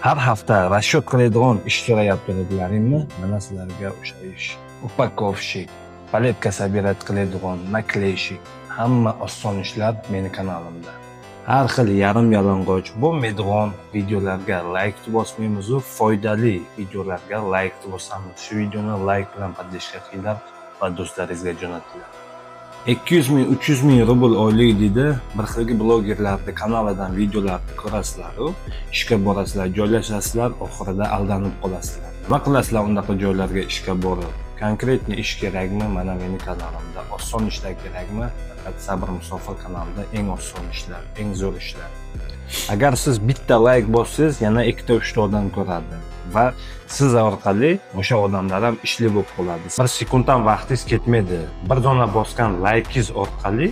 Har hafta расчет qiladigan ish so'rayapti dedilaringmi? Mana sizlarga o'sha ish. Upakovщик, paletka собирать qiladigan, nakleyщик, hamma oson ishlar meni kanalimda. Har xil yarim yalang'och bo'lmaydigan videolarga like bosmaymiz, foydali videolarga like bosamiz. Shu videoni like bilan podдержка qilinglar va do'stlaringizga jo'natinglar. 200 ming, 300 ming rubl oylik deydi. Bir xilgi blogerlarning kanalidan videolarni ko'rasizlar, ishga borasizlar, joylashasizlar, oxirida aldanib qolasizlar. Nima qilasizlar unaqa joylarga ishga borib? Konkretni ish kerakmi? Mana meni kanalimda oson ishlar kerakmi? Faqat Sabr Musofir kanalida eng oson ishlar, eng zo'r ishlar. Agar siz bitta like bossangiz, yana 2-3 ta odam ko'radi va siz orqali o'sha odamlar ham ishli bo'lib qoladi. 1 sekunddan vaqtingiz ketmaydi. Bir dona bosgan like'ingiz orqali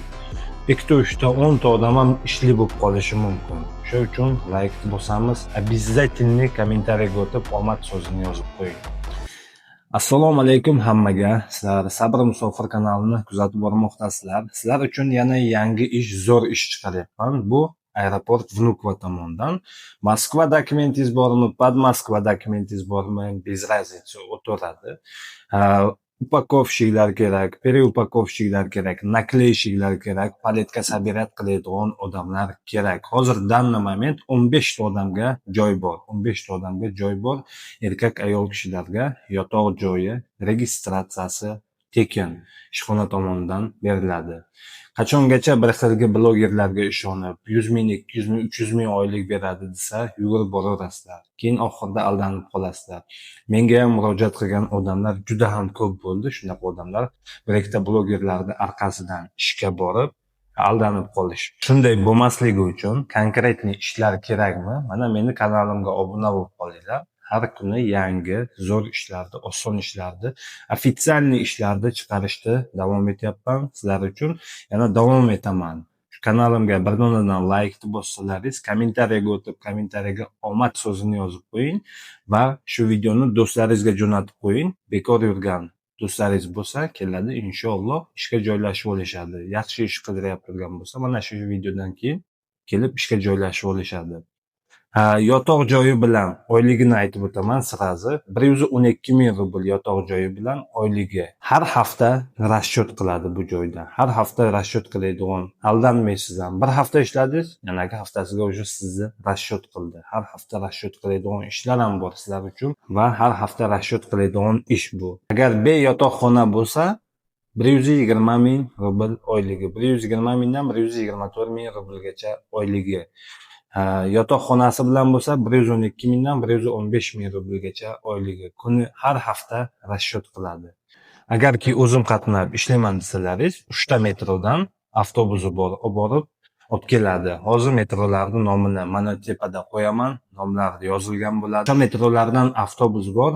2-3 ta 10 ta odam ham ishli bo'lib qolishi mumkin. Shuning uchun like bosamiz, обязательно kommentariyaga o'tib omad so'zini yozib qo'ying. Assalomu alaykum hammaga. Sizlar Sabr Musofir kanalini kuzatib bormoqdasizlar. Sizlar uchun yana yangi ish, zo'r ish chiqaryapman. Bu aeroport Vnukovo tomonidan. Moskva dokumentingiz bormi, под Moskva dokumentingiz bormi, без разницы, o'tiradi. Upakovщикlar kerak, переуpakovщикlar kerak, nakleyщикlar kerak, paletka собирать qiladigan odamlar kerak. Hozir данный moment 15 ta odamga joy bor. 15 ta odamga joy bor. Erkak ayol kishilarga yotoq joyi, registratsiyasi tekin ishxona tomonidan beriladi. Qachongacha bir xilgi blogerlarga ishonib 100 ming, 200 ming, 300 ming oylik beradi desa, yugurib boraverasizlar. Keyin oxirida aldanib qolasizlar. Menga ham murojaat qilgan odamlar juda ham ko'p bo'ldi. Shunaqa odamlar bir ikkita blogerlarning orqasidan ishga borib aldanib qolish. Shunday bo'lmasligi uchun konkretni ishlar kerakmi? Mana meni kanalimga obuna bo'lib qolinglar. Har kuni yangi zo'r ishlarni, oson ishlarni, ofitsialniy ishlarni chiqarishda davom etyapman. Sizlar uchun yana davom etaman. Shu kanalimga bir donadan like bossalaringiz, kommentariyaga o'tib, kommentariyaga omad so'zini yozib qo'ying va shu videoni do'stlaringizga jo'natib qo'ying. Bekor yurgan do'stlaringiz bo'lsa, keladi inshaalloh ishga joylashib olishadi. Yaxshi ish qidirayotgan bo'lsa, mana shu videodan keyin kelib ishga joylashib olishadi. Yotoq joyi bilan oyligini aytib o'taman sirazi. 112 ming rubl yotoq joyi bilan oyligi. Har hafta расчет qiladi bu joyda. Har hafta расчет qiladigan. Aldanmaysiz ham. Bir hafta ishladingiz, yanagi haftasiga уже sizni расчет qildi. Har hafta расчет qiladigan ishlar ham bor sizlar uchun va har hafta расчет qiladigan ish bu. Agar yotoqxona bo'lsa, 120 ming rubl oyligi. 120 mingdan 124 ming rublgacha oyligi. Yotoqxonasi bilan bo'lsa 112 mingdan 115 ming rublgacha oyligi. Kuni har hafta расчет qiladi. Agarki o'zim qatnab ishlayman desalaringiz, 3 ta metrodan avtobusi bor, olib borib olib keladi. Hozir metrolarning nomini mana tepada qo'yaman, nomlari yozilgan bo'ladi. O'sha metrolardan avtobus bor,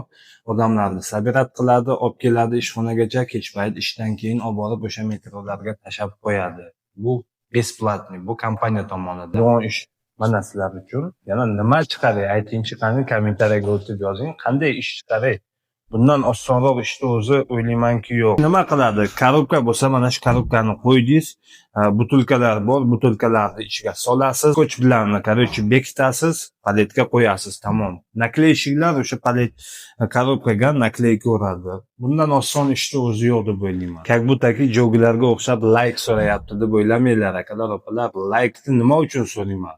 odamlarni собирать qiladi, olib keladi ishxonagacha, kech payt ishdan keyin olib borib o'sha metrolarga tashab qo'yadi. Bu бесплатный, bu kompaniya tomonidan. Bu ish mana sizlar uchun. Yana nima chiqaray? Aytingchi, qani kommentariyaga o'tib yozing. Qanday ish chiqaray? Bundan osonroq ishni o'zi o'ylaymanki yo'q. Nima qiladi? Korobka bo'lsa, mana shu korobkani qo'ydingiz, butilkalar bor, butilkalarni ichiga solasiz, skoch bilan, короче, bekitasiz, paletka qo'yasiz, tamom. Nakleyщикlar o'sha palet korobkaga nakleyka uradi. Bundan oson ishni o'zi yo'q deb o'ylayman. Как будто-ki jogilarga o'xshab like so'rayapti deb o'ylamanglar, akalar, opalar. Like'ni nima uchun so'rayman?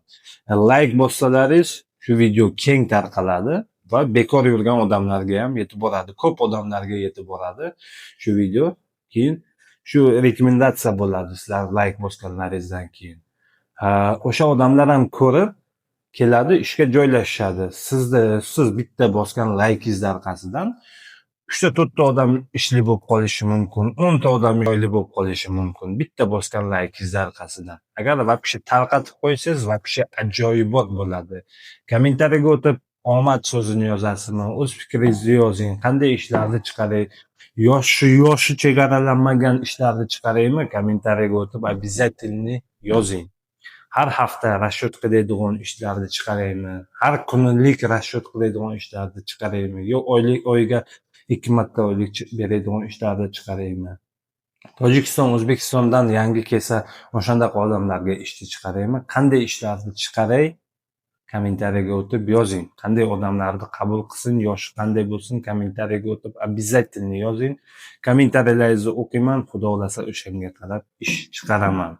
Like bossalaringiz shu video keng tarqaladi va bekor yurgan odamlarga ham yetib boradi. Ko'p odamlarga yetib boradi shu video. Keyin shu rekomendatsiya bo'ladi sizlar like bosganlaringizdan keyin. O'sha odamlar ham ko'rib keladi, ishga joylashadi. Siz bitta bosgan like'ingiz orqasidan 3 ta 4 ta odam ishli bo'lib qolishi mumkin, 10 ta odam joyli bo'lib qolishi mumkin. Bitta bosgan like'ingiz orqasidan. Agar vobshe tarqatib qo'ysangiz, vobshe ajoyibot bo'ladi. Kommentariyaga o'tib omad so'zini yozasizmi? O'z fikringizni yozing. Qanday ishlarni chiqaray? Yoshi chegaralanmagan ishlarni chiqaraymi? Kommentariyaga o'tib обязательно yozing. Har hafta расчет qiladigan ishlarni chiqaraymi? Har kunlik расчет qiladigan ishlarni chiqaraymi? Yo oyga 2 marta oylik beradigan ishlarni chiqaraymi? Tojikiston, O'zbekistondan yangi kelsa, o'shandaqa odamlarga ishni chiqaraymi? Qanday ishlarni chiqaray? kommentariyaga o'tib yozing. Qanday odamlarni qabul qilsin, yoshi qanday bo'lsin, kommentariyaga o'tib обязательно yozing. Kommentariyalarni o'qiyman, xudo xolasa o'shanga qarab ish chiqaraman.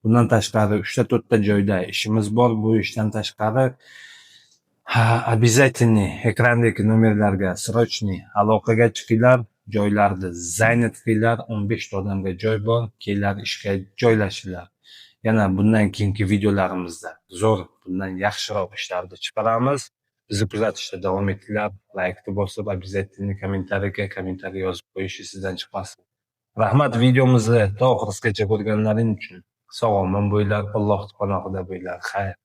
Bundan tashqari 3-4 ta joyda ishimiz bor. Bu ishdan tashqari обязательно ekrandagi nomerlarga срочный aloqaga chiqinglar, joylarni занят qilinglar. 15 ta odamga joy bor, kelinglar ishga joylashinglar. Yana bundan keyingi videolarimizda zo'r, bundan yaxshiroq ishlarni chiqaramiz. Bizni kuzatishda davom etinglar. Laykni bosib, обязательно kommentariy yozib qo'yish sizdan chiqmasin. Rahmat, videomizni to oxirigacha ko'rganlaring uchun. Sog' omon bo'linglar, Alloh panohida bo'linglar. Xayr.